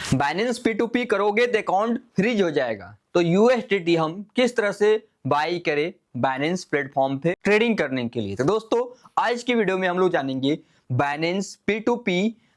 Binance P2P करोगे तो account freeze हो जाएगा। तो यूएसडीटी हम किस तरह से बाई करें बाइनेंस प्लेटफॉर्म पे ट्रेडिंग करने के लिए। तो दोस्तों आज की वीडियो में हम लोग जानेंगे बाइनेंस P2P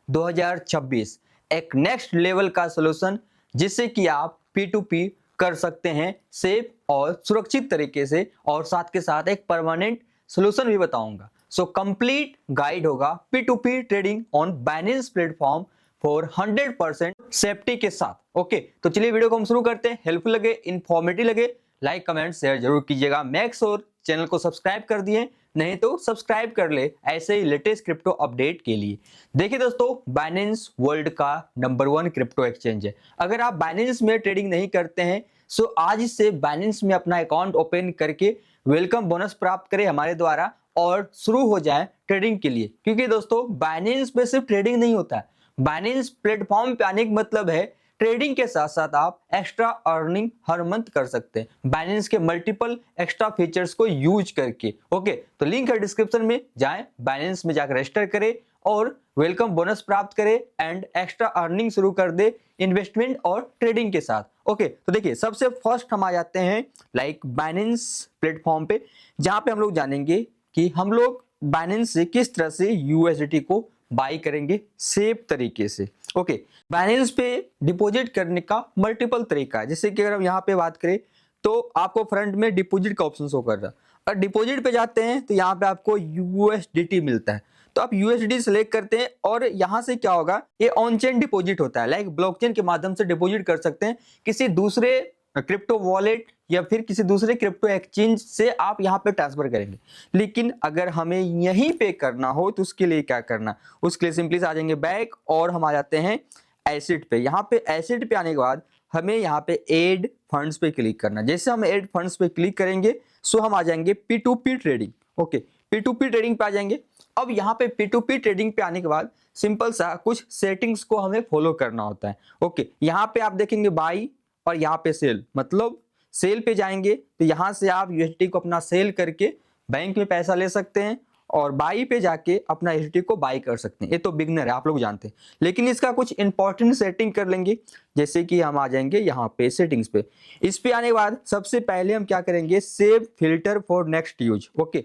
2026 एक नेक्स्ट लेवल का सॉल्यूशन जिससे कि आप P2P कर सकते हैं सेफ और सुरक्षित तरीके से, और साथ के साथ एक परमानेंट सॉल्यूशन भी बताऊंगा। सो कंप्लीट गाइड होगा P2P trading on Binance platform for 100% safety के साथ। ओके, तो चलिए वीडियो को हम शुरू करते हैं। हेल्पफुल लगे, इंफॉर्मेटिव लगे, लाइक कमेंट शेयर जरूर कीजिएगा। मेक श्योर चैनल को सब्सक्राइब कर दिए, नहीं तो सब्सक्राइब कर ले ऐसे ही लेटेस्ट क्रिप्टो अपडेट के लिए। देखिए दोस्तों, बाइनेंस वर्ल्ड का नंबर 1 क्रिप्टो एक्सचेंज है। अगर आप बाइनेंस में ट्रेडिंग नहीं करते हैं सो आज से बाइनेंस में अपना अकाउंट ओपन करके वेलकम बोनस प्राप्त करें हमारे द्वारा और शुरू हो जाए ट्रेडिंग के लिए। क्योंकि दोस्तों बाइनेंस पे सिर्फ ट्रेडिंग नहीं होता है, बाइनेंस प्लेटफॉर्म पे आने का मतलब है ट्रेडिंग के साथ साथ आप एक्स्ट्रा अर्निंग हर मंथ कर सकते हैं बाइनेंस के मल्टीपल एक्स्ट्रा फीचर्स को यूज करके। ओके, तो लिंक है डिस्क्रिप्शन में, जाएं बाइनेंस में जाकर रजिस्टर करें और वेलकम बोनस प्राप्त करें एंड एक्स्ट्रा अर्निंग शुरू कर दे इन्वेस्टमेंट और ट्रेडिंग के साथ। ओके, तो देखिए सबसे फर्स्ट हम आ जाते हैं लाइक बाइनेंस प्लेटफॉर्म पे, जहां पे हम लोग जानेंगे कि हम लोग बाइनेंस से किस तरह से यूएसडीटी को बाई करेंगे सेफ तरीके से। ओके, बाइनेंस पे डिपॉजिट करने का मल्टीपल तरीका है। जैसे कि अगर हम यहाँ पे बात करें तो आपको फ्रंट में डिपॉजिट का ऑप्शन शो कर रहा है, और डिपॉजिट पे जाते हैं तो यहाँ पे आपको यूएसडीटी मिलता है। तो आप यूएसडीटी सेलेक्ट करते हैं और यहाँ से क्या होगा, ये ऑन चेन डिपॉजिट होता है। लाइक ब्लॉकचेन के माध्यम से डिपॉजिट कर सकते हैं किसी दूसरे क्रिप्टो वॉलेट या फिर किसी दूसरे क्रिप्टो एक्सचेंज से आप यहाँ पे ट्रांसफर करेंगे। लेकिन अगर हमें यहीं पे करना हो तो उसके लिए क्या करना, उसके लिए सिंपली आ जाएंगे बैक और हम आ जाते हैं एसेट पे। यहाँ पे एसेट पे आने के बाद हमें यहाँ पे एड फंड्स पे क्लिक करना। जैसे हम एड फंड्स पे क्लिक करेंगे सो हम आ जाएंगे P2P trading. Okay, P2P trading पे आ जाएंगे। अब यहाँ पे P2P ट्रेडिंग पे आने के बाद सिंपल सा कुछ सेटिंग्स को हमें फॉलो करना होता है। ओके, यहाँ पे आप देखेंगे बाई और यहाँ पे सेल, मतलब सेल पे जाएंगे तो यहाँ से आप यूएसडी को अपना सेल करके बैंक में पैसा ले सकते हैं और बाई पे जाके अपना यूएसडी को बाई कर सकते हैं। ये तो बिगनर है, आप लोग जानते हैं, लेकिन इसका कुछ इंपॉर्टेंट सेटिंग कर लेंगे। जैसे कि हम आ जाएंगे यहाँ पे सेटिंग्स पे। इस पे आने के बाद सबसे पहले हम क्या करेंगे, save filter for next use. Okay,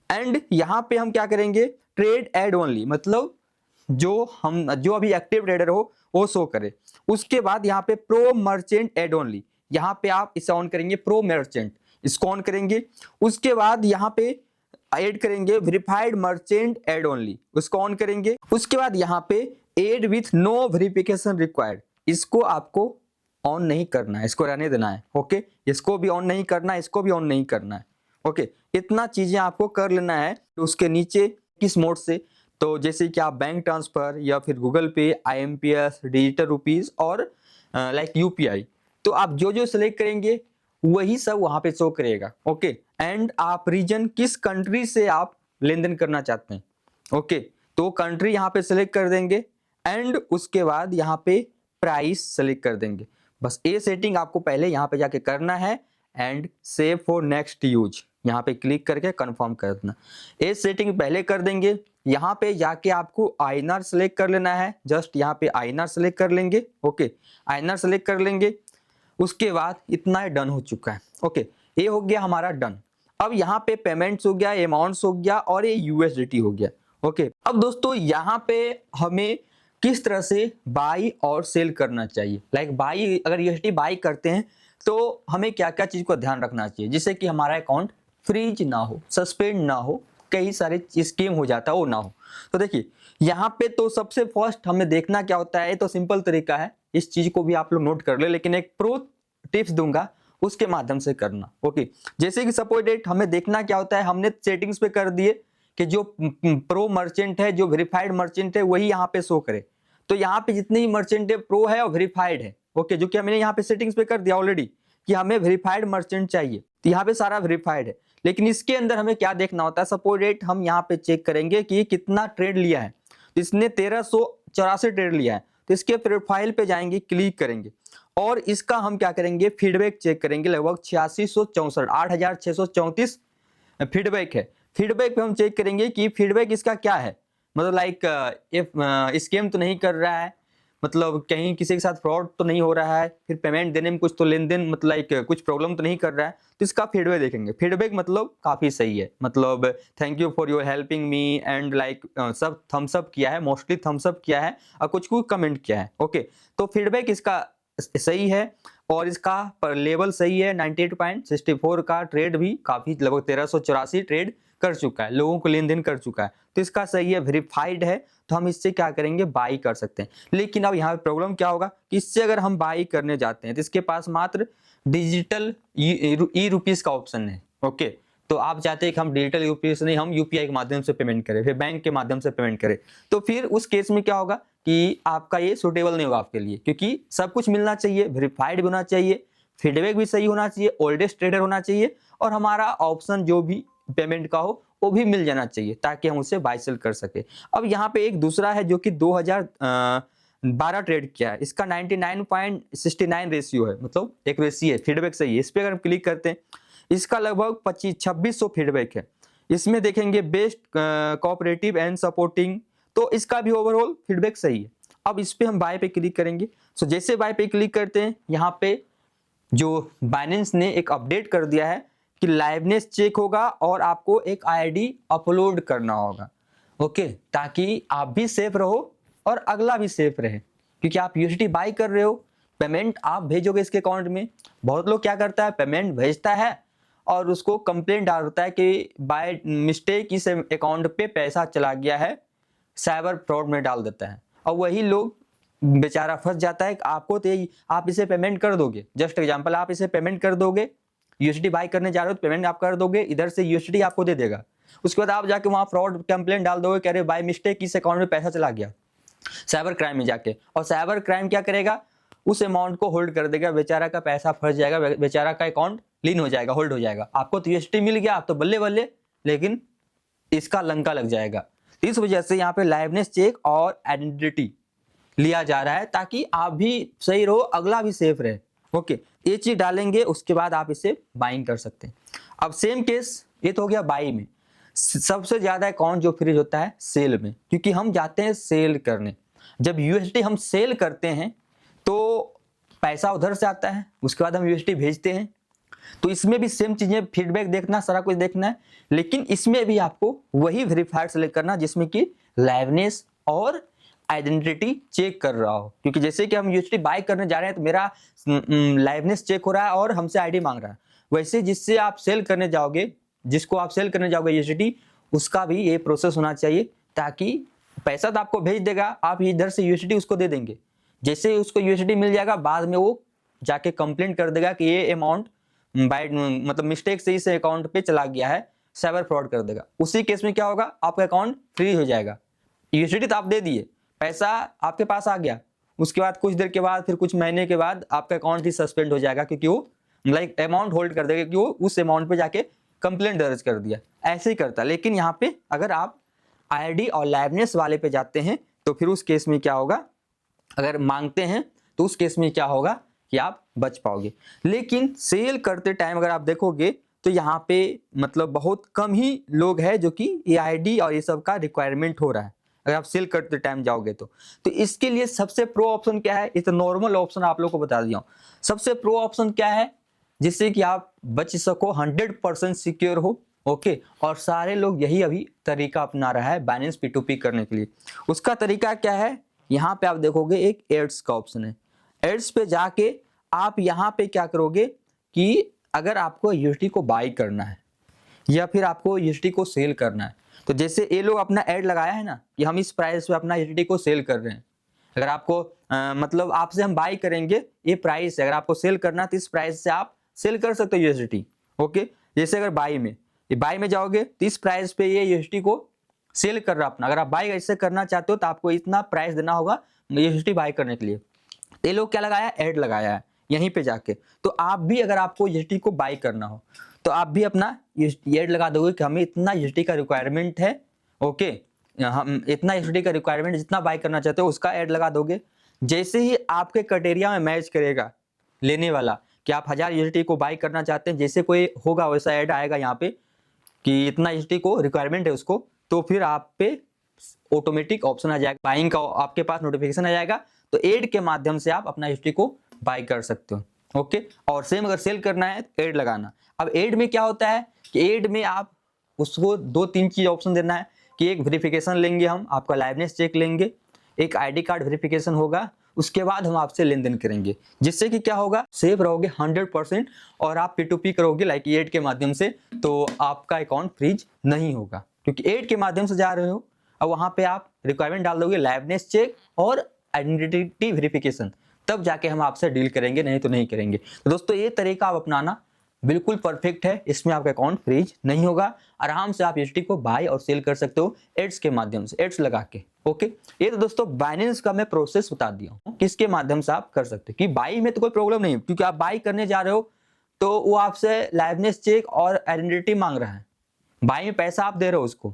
and यहाँ पे हम क्या करेंगे, ट्रेड एड ओनली, मतलब जो अभी एक्टिव ट्रेडर हो वो शो करे। उसके बाद यहाँ पे प्रो मर्चेंट एड ओनली, यहाँ पे आप इसे ऑन करेंगे, प्रो मर्चेंट इसको ऑन करेंगे। उसके बाद यहाँ पे ऐड करेंगे वेरीफाइड मर्चेंट एड ओनली, उसको ऑन करेंगे। उसके बाद यहाँ पे ad with no verification required, इसको आपको ऑन नहीं करना है, इसको रहने देना है। ओके, इसको भी ऑन नहीं करना है, इसको भी ऑन नहीं करना है। ओके, इतना चीजें आपको कर लेना है। उसके नीचे किस मोड से, तो जैसे कि आप बैंक ट्रांसफर या फिर गूगल पे, IMPS, डिजिटल रुपीज और लाइक UPI, तो आप जो जो सिलेक्ट करेंगे वही सब वहां पे शो करेगा। ओके, एंड आप रीजन किस कंट्री से आप लेन देन करना चाहते हैं, ओके, तो कंट्री यहाँ पे सिलेक्ट कर देंगे एंड उसके बाद यहाँ पे प्राइस सेलेक्ट कर देंगे। बस ये सेटिंग आपको पहले यहाँ पे जाके करना है and save for next use, यहाँ पे क्लिक करके कंफर्म कर देना। ये सेटिंग पहले कर देंगे। यहाँ पे जाके आपको INR सेलेक्ट कर लेना है, जस्ट यहाँ पे INR सेलेक्ट कर लेंगे। ओके, INR सेलेक्ट कर लेंगे। उसके बाद इतना डन हो चुका है। ओके, ये हो गया हमारा डन। अब यहाँ पे पेमेंट्स हो गया, अमाउंट्स हो गया और ये USDT हो गया। ओके, अब दोस्तों यहाँ पे हमें किस तरह से बाई और सेल करना चाहिए। लाइक बाई, अगर USDT बाई करते हैं तो हमें क्या क्या चीज को ध्यान रखना चाहिए जिससे कि हमारा अकाउंट फ्रीज ना हो, सस्पेंड ना हो, कई सारे स्कीम हो जाता है वो ना हो। तो देखिए यहाँ पे तो सबसे फर्स्ट हमें देखना क्या होता है, तो सिंपल तरीका है, इस चीज को भी आप लोग नोट कर ले, लेकिन एक प्रो टिप्स दूंगा उसके माध्यम से करना। ओके, जैसे कि सपोज डेट हमें देखना क्या होता है, हमने सेटिंग्स पे कर दिए कि जो प्रो मर्चेंट है, जो वेरीफाइड मर्चेंट है वही यहाँ पे शो करे। तो यहाँ पे जितने ही मर्चेंट है प्रो है और वेरीफाइड है। ओके, जो कि हमने यहाँ पे सेटिंग्स पे कर दिया ऑलरेडी कि हमें वेरीफाइड मर्चेंट चाहिए, तो यहाँ पे सारा वेरीफाइड है। लेकिन इसके अंदर हमें क्या देखना होता है, सपोज डेट हम यहाँ पे चेक करेंगे कि कितना ट्रेड लिया है। तो इसने 1384 ट्रेड लिया है, तो इसके प्रोफाइल पे जाएंगे, क्लिक करेंगे और इसका हम क्या करेंगे, फीडबैक चेक करेंगे। लगभग 8664 8634 फीडबैक है। फीडबैक पे हम चेक करेंगे कि फीडबैक इसका क्या है, मतलब लाइक स्कैम तो नहीं कर रहा है, मतलब कहीं किसी के साथ फ्रॉड तो नहीं हो रहा है, फिर पेमेंट देने में कुछ तो लेन देन मतलब लाइक कुछ प्रॉब्लम तो नहीं कर रहा है, तो इसका फीडबैक देखेंगे। फीडबैक मतलब काफ़ी सही है, मतलब thank you for your helping me and like सब थम्स अप किया है, मोस्टली थम्स अप किया है और कुछ कुछ कमेंट किया है। ओके, तो फीडबैक इसका सही है और इसका पर लेवल सही है। 98.64 का ट्रेड भी काफ़ी लगभग 1384 ट्रेड कर चुका है, लोगों को लेन देन कर चुका है, तो इसका सही है, वेरीफाइड है, तो हम इससे क्या करेंगे, बाई कर सकते हैं। लेकिन अब यहाँ पे प्रॉब्लम क्या होगा कि इससे अगर हम बाई करने जाते हैं तो इसके पास मात्र डिजिटल ई रुपीज का ऑप्शन है। ओके, तो आप चाहते हैं कि हम डिजिटल यूपीआई से नहीं, हम यूपीआई के माध्यम से पेमेंट करें, फिर बैंक के माध्यम से पेमेंट करें, तो फिर उस केस में क्या होगा कि आपका ये सुटेबल नहीं होगा आपके लिए, क्योंकि सब कुछ मिलना चाहिए, वेरीफाइड भी होना चाहिए, फीडबैक भी सही होना चाहिए, ओल्डेस्ट ट्रेडर होना चाहिए और हमारा ऑप्शन जो भी पेमेंट का हो वो भी मिल जाना चाहिए ताकि हम उसे बाय सेल कर सके। अब यहाँ पे एक दूसरा है जो कि 2012 ट्रेड किया है, इसका 99.69 रेशियो है, मतलब एक रेशियो है, फीडबैक सही है। इस पर अगर हम क्लिक करते हैं, इसका लगभग 2600 फीडबैक है। इसमें देखेंगे बेस्ट कोऑपरेटिव एंड सपोर्टिंग, तो इसका भी ओवरऑल फीडबैक सही है। अब इस पे हम बाय पे क्लिक करेंगे, सो जैसे बाय पे क्लिक करते हैं, यहाँ पे जो बाइनेंस ने एक अपडेट कर दिया है कि लाइवनेस चेक होगा और आपको एक आईडी अपलोड करना होगा। ओके, ताकि आप भी सेफ रहो और अगला भी सेफ रहे, क्योंकि आप यूएसडी बाई कर रहे हो, पेमेंट आप भेजोगे इसके अकाउंट में। बहुत लोग क्या करता है, पेमेंट भेजता है और उसको कंप्लेंट डालता है कि बाय मिस्टेक इस अकाउंट पे पैसा चला गया है, साइबर फ्रॉड में डाल देता है, और वही लोग बेचारा फंस जाता है। आपको तो आप इसे पेमेंट कर दोगे, जस्ट एग्जांपल, आप इसे पेमेंट कर दोगे, यूएसडी बाय करने जा रहे हो तो पेमेंट आप कर दोगे, इधर से यूएसडी आपको दे देगा, उसके बाद आप जाके वहां फ्रॉड कंप्लेंट डाल दोगे, कह रहे बाय मिस्टेक इस अकाउंट में पैसा चला गया, साइबर क्राइम में जाके, और साइबर क्राइम क्या करेगा, उस अमाउंट को होल्ड कर देगा, बेचारा का पैसा फंस जाएगा, बेचारा का अकाउंट लीन हो जाएगा, होल्ड हो जाएगा। आपको तो यूएसडी मिल गया, आप तो बल्ले बल्ले, लेकिन इसका लंका लग जाएगा। इस वजह से यहाँ पे लाइवनेस चेक और आइडेंटिटी लिया जा रहा है ताकि आप भी सही रहो, अगला भी सेफ रहे। ओके, ये चीज डालेंगे, उसके बाद आप इसे बाइंग कर सकते हैं। अब सेम केस ये तो हो गया बाई में। सबसे ज्यादा अकाउंट जो फ्रीज होता है सेल में, क्योंकि हम जाते हैं सेल करने। जब यूएसडी हम सेल करते हैं तो पैसा उधर से आता है, उसके बाद हम यूएसडी भेजते हैं, तो इसमें भी सेम चीजें, फीडबैक देखना, सारा कुछ देखना है, लेकिन इसमें भी आपको वही वेरीफाइड सेलेक्ट करना जिसमें कि लाइवनेस और आइडेंटिटी चेक कर रहा हो। क्योंकि जैसे कि हम यूएसडी बाय करने जा रहे हैं तो मेरा लाइवनेस चेक हो रहा है और हमसे आईडी मांग रहा है, वैसे जिससे आप सेल करने जाओगे, जिसको आप सेल करने जाओगे यूएसडी, उसका भी ये प्रोसेस होना चाहिए, ताकि पैसा तो आपको भेज देगा, आप इधर से यूएसडी उसको दे देंगे, जैसे उसको यूएसडी मिल जाएगा, बाद में वो जाके कंप्लेंट कर देगा कि ये अमाउंट बाय मतलब मिस्टेक से इस अकाउंट पे चला गया है, साइबर फ्रॉड कर देगा। उसी केस में क्या होगा, आपका अकाउंट फ्री हो जाएगा। यूएसडी तो आप दे दिए, पैसा आपके पास आ गया, उसके बाद कुछ देर के बाद, फिर कुछ महीने के बाद आपका अकाउंट ही सस्पेंड हो जाएगा, क्योंकि वो लाइक अमाउंट होल्ड कर देगा, क्योंकि वो उस अमाउंट पे जाके कंप्लेंट दर्ज कर दिया। ऐसे ही करता है। लेकिन यहाँ पे अगर आप आईडी और लाइवनेस वाले पे जाते हैं तो फिर उस केस में क्या होगा, अगर मांगते हैं तो उस केस में क्या होगा कि आप बच पाओगे। लेकिन सेल करते टाइम अगर आप देखोगे तो यहाँ पे मतलब बहुत कम ही लोग हैं जो कि ये आईडी और ये सब का रिक्वायरमेंट हो रहा है, अगर आप सेल करते टाइम जाओगे तो इसके लिए सबसे प्रो ऑप्शन क्या है, इस नॉर्मल ऑप्शन आप लोग को बता दिया हूं। सबसे प्रो ऑप्शन क्या है, जिससे कि आप बच सको, 100% सिक्योर हो। ओके, और सारे लोग यही अभी तरीका अपना रहा है बाइनेंस P2P करने के लिए। उसका तरीका क्या है, यहाँ पे आप देखोगे एक एड्स का ऑप्शन है। एड्स पे जाके आप यहाँ पे क्या करोगे कि अगर आपको यूएसडी को बाई करना है या फिर आपको यूएसडी को सेल करना है, तो जैसे ये लोग अपना ऐड लगाया है ना कि हम इस प्राइस पे अपना यूएसडी को सेल कर रहे हैं, अगर आपको मतलब आपसे हम बाई करेंगे, ये प्राइस है, अगर आपको सेल करना तो इस प्राइस से आप सेल कर सकते हो यूएसडी। ओके, जैसे अगर बाई में जाओगे तो इस प्राइस पे ये यूएसडी को सेल कर रहा अपना, अगर आप बाई ऐसे करना चाहते हो तो आपको इतना प्राइस देना होगा यूएसडी बाई करने के लिए। ये लोग क्या लगाया, ऐड लगाया है यहीं पे जाके। तो आप भी अगर आपको यूएसडी को बाई करना हो तो आप भी अपना ऐड लगा दोगे कि हमें इतना यूएसडी का रिक्वायरमेंट है। ओके, हम इतना यूएसडी का रिक्वायरमेंट, जितना बाई करना चाहते हो उसका ऐड लगा दोगे। जैसे ही आपके क्राइटेरिया में मैच करेगा लेने वाला कि आप 1000 यूएसडी को बाई करना चाहते हैं, जैसे कोई होगा वैसा ऐड आएगा यहाँ पे कि इतना यूएसडी को रिक्वायरमेंट है उसको, तो फिर आप पे ऑटोमेटिक ऑप्शन आ जाएगा बाइंग का, आपके पास नोटिफिकेशन आ जाएगा, तो एड के माध्यम से आप अपना यूएसडी को बाय कर सकते हो। ओके, और सेम अगर सेल करना है तो एड लगाना। अब एड में क्या होता है कि एड में आप उसको 2-3 चीज ऑप्शन देना है कि एक वेरिफिकेशन लेंगे, हम आपका लाइवनेस चेक लेंगे, एक आईडी कार्ड वेरिफिकेशन होगा, उसके बाद हम आपसे लेन देन करेंगे, जिससे कि क्या होगा, सेफ रहोगे 100% और आप P2P करोगे लाइक एड के माध्यम से, तो आपका अकाउंट फ्रीज नहीं होगा, क्योंकि एड के माध्यम से जा रहे हो। अब वहां पे आप रिक्वायरमेंट डाल दोगे लाइवनेस चेक और आइडेंटिटी वेरिफिकेशन, तब जाके हम आपसे डील करेंगे, नहीं तो नहीं करेंगे। तो दोस्तों ये तरीका आप अपनाना बिल्कुल परफेक्ट है, इसमें आपका अकाउंट फ्रीज नहीं होगा, आराम से आप यूएसडी को बाय और सेल कर सकते हो एड्स के माध्यम से, एड्स लगा के। ओके, ये तो दोस्तों बाइनेंस का मैं प्रोसेस बता दिया हूँ किसके माध्यम से आप कर सकते हो, कि बाई में तो कोई प्रॉब्लम नहीं, क्योंकि आप बाई करने जा रहे हो तो वो आपसे लाइवनेस चेक और आइडेंटिटी मांग रहा है, बाई में पैसा आप दे रहे हो उसको,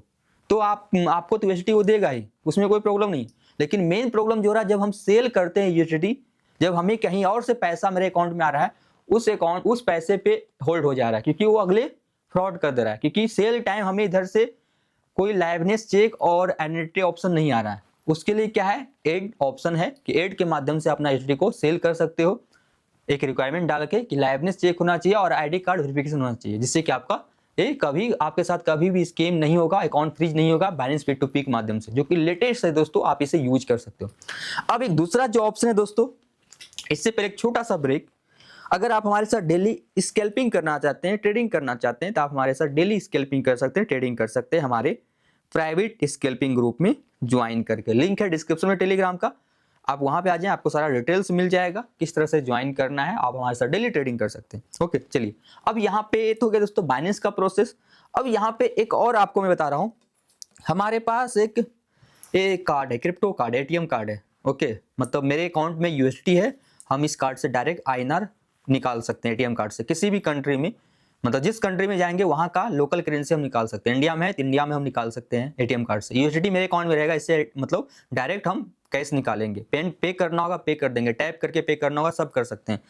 तो आपको तो यूएसडी वो देगा ही, उसमें कोई प्रॉब्लम नहीं। लेकिन मेन प्रॉब्लम जो रहा जब हम सेल करते हैं यूएसडी, जब हमें कहीं और से पैसा मेरे अकाउंट में आ रहा है, उस पैसे पे होल्ड हो जा रहा है, क्योंकि वो अगले फ्रॉड कर दे रहा है, क्योंकि सेल टाइम हमें इधर से कोई लाइवनेस चेक और आइडेंटिटी ऑप्शन नहीं आ रहा है। उसके लिए क्या है, एड ऑप्शन है कि एड के माध्यम से अपना यूएसडी को सेल कर सकते हो, एक रिक्वायरमेंट डाल के कि लाइवनेस चेक होना चाहिए और आईडी कार्ड वेरिफिकेशन होना चाहिए, जिससे कि आपका कभी आपके साथ कभी भी स्कैम नहीं होगा, अकाउंट फ्रीज नहीं होगा बाइनेंस P2P के माध्यम से, जो कि लेटेस्ट है दोस्तों, आप इसे यूज कर सकते हो। अब एक दूसरा जो ऑप्शन है दोस्तों, इससे पहले एक छोटा सा ब्रेक, अगर आप हमारे साथ डेली स्कैल्पिंग करना चाहते हैं, ट्रेडिंग करना चाहते हैं, तो आप हमारे साथ डेली स्कैल्पिंग कर सकते हैं, ट्रेडिंग कर सकते हैं हमारे प्राइवेट स्कैल्पिंग ग्रुप में ज्वाइन करके। लिंक है डिस्क्रिप्शन में टेलीग्राम का, आप वहां पे आ जाएं, आपको सारा डिटेल्स मिल जाएगा किस तरह से ज्वाइन करना है, आप हमारे साथ डेली ट्रेडिंग कर सकते हैं। ओके, चलिए अब यहाँ पे तो हो गया दोस्तों बाइनेंस का प्रोसेस। अब यहाँ पे एक और आपको मैं बता रहा हूँ, हमारे पास एक कार्ड है, क्रिप्टो कार्ड, एटीएम कार्ड है। ओके, मतलब मेरे अकाउंट में यूएसडी है, हम इस कार्ड से डायरेक्ट आईएनआर निकाल सकते हैं एटीएम कार्ड से, किसी भी कंट्री में, मतलब जिस कंट्री में जाएंगे वहां का लोकल करेंसी हम निकाल सकते हैं। इंडिया में है तो इंडिया में हम निकाल सकते हैं एटीएम कार्ड से, यूएसडी मेरे अकाउंट में रहेगा, इससे मतलब डायरेक्ट हम कैश निकालेंगे, पे करना होगा पे कर देंगे, टैप करके पे करना होगा, सब कर सकते हैं।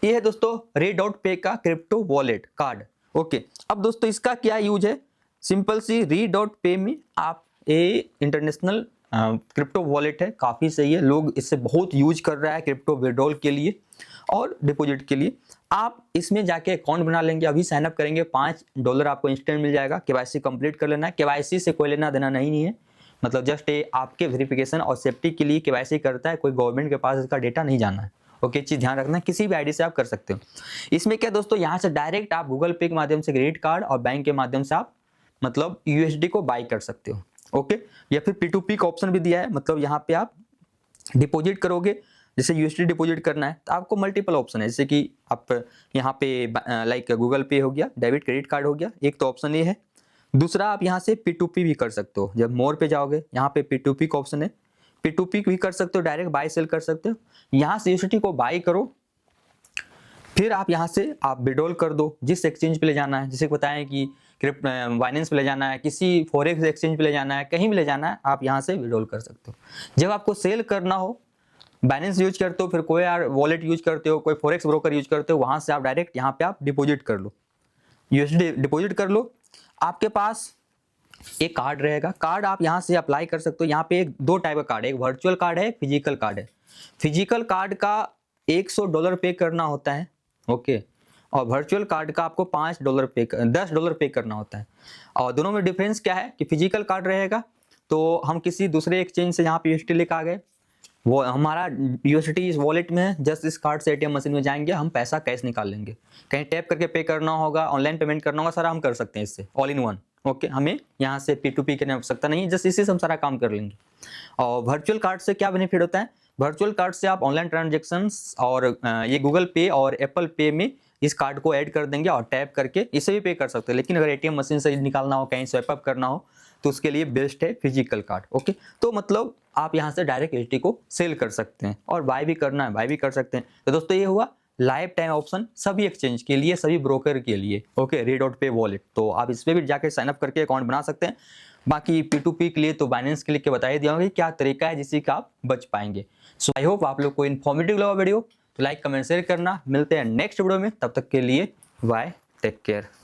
ये है दोस्तों री.पे का क्रिप्टो वॉलेट कार्ड। ओके, अब दोस्तों इसका क्या यूज है, सिंपल सी री.पे में आप इंटरनेशनल क्रिप्टो वॉलेट है, काफी सही है, लोग इससे बहुत यूज कर रहा है क्रिप्टो विड्रॉल के लिए और डिपॉजिट के लिए। आप इसमें जाके अकाउंट बना लेंगे, अभी साइन अप करेंगे, $5 आपको इंस्टेंट मिल जाएगा। केवाईसी कंप्लीट कर लेना है, केवाईसी से कोई लेना देना नहीं है, मतलब जस्ट आपके वेरिफिकेशन और सेफ्टी के लिए केवाईसी करता है, कोई गवर्नमेंट के पास इसका डेटा नहीं जाना है। ओके, चीज ध्यान रखना, किसी भी आईडी से आप कर सकते हो। इसमें क्या दोस्तों, यहाँ से डायरेक्ट आप गूगल पे के माध्यम से, क्रेडिट कार्ड और बैंक के माध्यम से आप मतलब यूएसडी को बाय कर सकते हो। ओके, या फिर P2P का ऑप्शन भी दिया है, मतलब यहाँ पे आप डिपॉजिट करोगे, जैसे यूएसडी डिपॉजिट करना है तो आपको मल्टीपल ऑप्शन है, जैसे कि आप यहाँ पे लाइक गूगल पे हो गया, डेबिट क्रेडिट कार्ड हो गया, एक तो ऑप्शन ये है। दूसरा आप यहाँ से P2P भी कर सकते हो, जब मोर पे जाओगे यहाँ पे P2P का ऑप्शन है, P2P भी कर सकते हो, डायरेक्ट बाय सेल कर सकते हो। यहाँ से यूएसडी को बाय करो, फिर आप यहाँ से आप विड्रॉल कर दो, जिस एक्सचेंज पे ले जाना है, जैसे बताएं कि बाइनेंस पे ले जाना है, किसी फॉरेक्स एक्सचेंज पे ले जाना है, कहीं भी ले जाना है, आप यहाँ से विड्रॉल कर सकते हो। जब आपको सेल करना हो, बाइनेंस यूज करते हो, फिर कोई यार वॉलेट यूज करते हो, कोई फॉरेक्स ब्रोकर यूज करते हो, वहां से आप डायरेक्ट यहाँ पे आप डिपॉजिट कर लो, यूएसडी डिपॉजिट कर लो। आपके पास एक कार्ड रहेगा, कार्ड आप यहाँ से अप्लाई कर सकते हो। यहाँ पे दो टाइप का कार्ड है, एक वर्चुअल कार्ड है, फिजिकल कार्ड है। फिजिकल कार्ड का $100 पे करना होता है, ओके, और वर्चुअल कार्ड का आपको $10 पे करना होता है। और दोनों में डिफरेंस क्या है कि फिजिकल कार्ड रहेगा तो हम किसी दूसरे एक्सचेंज से यहाँ पे यूएसडी लेकर आ गए, वो हमारा यूएसडी इस वॉलेट में है, जस्ट इस कार्ड से एटीएम मशीन में जाएंगे, हम पैसा कैश निकाल लेंगे, कहीं टैप करके पे करना होगा, ऑनलाइन पेमेंट करना होगा, सारा हम कर सकते हैं इससे, ऑल इन वन। ओके, हमें यहाँ से P2P करने की आवश्यकता नहीं है, जस्ट इसी से हम सारा काम कर लेंगे। और वर्चुअल कार्ड से क्या बेनिफिट होता है, वर्चुअल कार्ड से आप ऑनलाइन ट्रांजेक्शन्स और ये गूगल पे और एप्पल पे में इस कार्ड को ऐड कर देंगे और टैप करके इसे भी पे कर सकते हैं। लेकिन अगर एटीएम मशीन से निकालना हो, कहीं स्वैप अप करना हो, तो उसके लिए बेस्ट है फिजिकल कार्ड। ओके, तो मतलब आप यहाँ से डायरेक्ट यूएसडी को सेल कर सकते हैं और बाय भी करना है बाय भी कर सकते हैं। तो दोस्तों ये हुआ लाइफ टाइम ऑप्शन सभी एक्सचेंज के लिए, सभी ब्रोकर के लिए। ओके, री.पे वॉलेट, तो आप इस पर भी जाकर साइन अप करके अकाउंट बना सकते हैं। बाकी P2P के लिए तो बाइनेंस के लिए के बता ही दिया होगा क्या तरीका है जिससे कि आप बच पाएंगे। सो आई होप आप लोग को इन्फॉर्मेटिव लगा वीडियो, तो लाइक कमेंट शेयर करना। मिलते हैं नेक्स्ट वीडियो में, तब तक के लिए बाय, टेक केयर।